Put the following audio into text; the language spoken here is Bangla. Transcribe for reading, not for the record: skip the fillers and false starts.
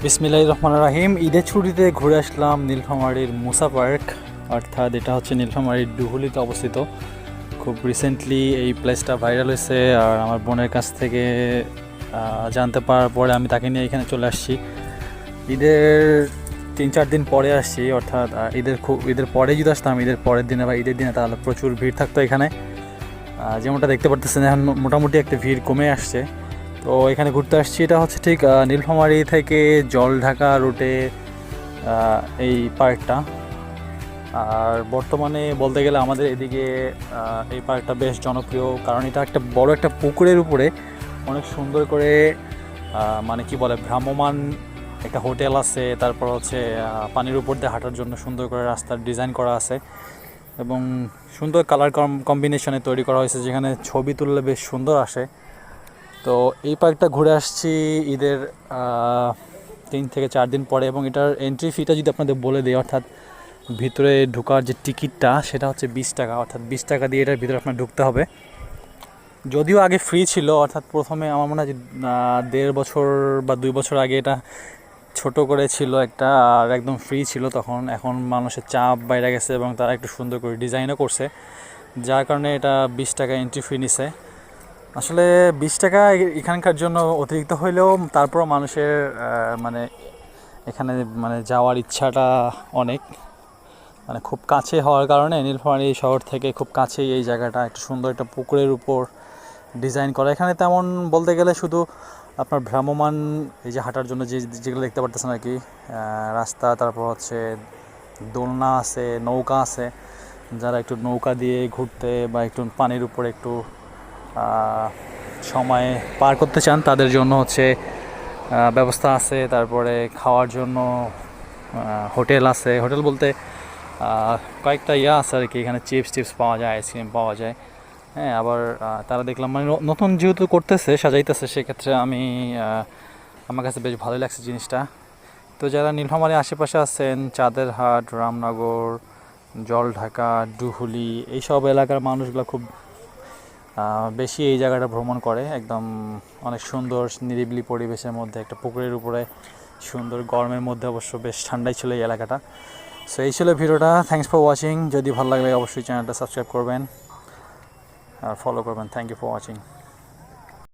বিসমিল্লাহির রহমানির রহিম। ঈদের ছুটিতে ঘুরে আসলাম নীলফামারীর মুসা পার্ক, অর্থাৎ এটা হচ্ছে নীলফামারীর ডুহুলিতে অবস্থিত। খুব রিসেন্টলি এই প্লেসটা ভাইরাল হয়েছে, আর আমার বোনের কাছ থেকে জানতে পারার পরে আমি তাকে নিয়ে এখানে চলে আসছি। ঈদের 3-4 দিন পরে আসছি, অর্থাৎ ঈদের পরে যদি আসতাম, ঈদের পরের দিনে বা ঈদের দিনে, তাহলে প্রচুর ভিড় থাকতো এখানে। যেমনটা দেখতে পারতেছেন এখন মোটামুটি একটা ভিড় কমে আসছে। তো এখানে ঘুরতে আসছি, এটা হচ্ছে ঠিক নীলফামারী থেকে জলঢাকা রুটে এই পার্কটা। আর বর্তমানে বলতে গেলে আমাদের এদিকে এই পার্কটা বেশ জনপ্রিয়, কারণ এটা একটা বড় একটা পুকুরের উপরে অনেক সুন্দর করে মানে কি বলে ভ্রাম্যমান একটা হোটেল আছে, তারপর হচ্ছে পানির উপর দিয়ে হাঁটার জন্য সুন্দর করে রাস্তার ডিজাইন করা আছে এবং সুন্দর কালার কম্বিনেশনে তৈরি করা হয়েছে, যেখানে ছবি তুললে বেশ সুন্দর আসে। তো এই পার্কটা ঘুরে আসছি ঈদের 3 থেকে 4 দিন পরে, এবং এটার এন্ট্রি ফিটা যদি আপনাদের বলে দিই, অর্থাৎ ভিতরে ঢোকার যে টিকিটটা সেটা হচ্ছে 20 টাকা, অর্থাৎ 20 টাকা দিয়ে এটার ভিতরে আপনার ঢুকতে হবে। যদিও আগে ফ্রি ছিল, অর্থাৎ প্রথমে আমার মনে হয় যে 1.5 বছর বা 2 বছর আগে এটা ছোট করে ছিল একটা, আর একদম ফ্রি ছিল তখন। এখন মানুষের চাপ বাইরে গেছে এবং তারা একটু সুন্দর করে ডিজাইনও করছে, যার কারণে এটা 20 টাকা এন্ট্রি ফি নিছে। আসলে 20 টাকা এখানকার জন্য অতিরিক্ত হইলেও তারপরও মানুষের মানে এখানে মানে যাওয়ার ইচ্ছাটা অনেক, মানে খুব কাছে হওয়ার কারণে নীলফামারী শহর থেকে খুব কাছেই এই জায়গাটা, একটা সুন্দর একটা পুকুরের উপর ডিজাইন করা। এখানে তেমন বলতে গেলে শুধু আপনার ভ্রাম্যমান এই যে হাঁটার জন্য যেগুলো দেখতে পারতেছেন আর কি, রাস্তা, তারপর হচ্ছে দোলনা আছে, নৌকা আছে, যারা একটু নৌকা দিয়ে ঘুরতে বা একটু পানির উপরে একটু সময় পার করতে চান তাদের জন্য হচ্ছে ব্যবস্থা আছে। তারপরে খাওয়ার জন্য হোটেল আছে, হোটেল বলতে কয়েকটা আছে আর কি, এখানে চিপস পাওয়া যায়, আইসক্রিম পাওয়া যায়। হ্যাঁ, আবার তারা দেখলাম মানে নতুন যেহেতু করতেছে, সাজাইতেছে, সেক্ষেত্রে আমার কাছে বেশ ভালোই লাগছে জিনিসটা। তো যারা নীলফামারীর আশেপাশে আছেন, চাঁদেরহাট, রামনগর, জলঢাকা, ডুহুলি, এইসব এলাকার মানুষগুলো খুব বেশি এই জায়গাটা ভ্রমণ করে। একদম অনেক সুন্দর নিরিবিলি পরিবেশের মধ্যে একটা পুকুরের উপরে, সুন্দর গরমের মধ্যে, অবশ্য বেশ ঠান্ডাই ছিল এই এলাকাটা। সো এই ছিল ভিডিওটা। Thanks for watching. যদি ভালো লাগলে অবশ্যই চ্যানেলটা সাবস্ক্রাইব করবেন আর ফলো করবেন। Thank you for watching.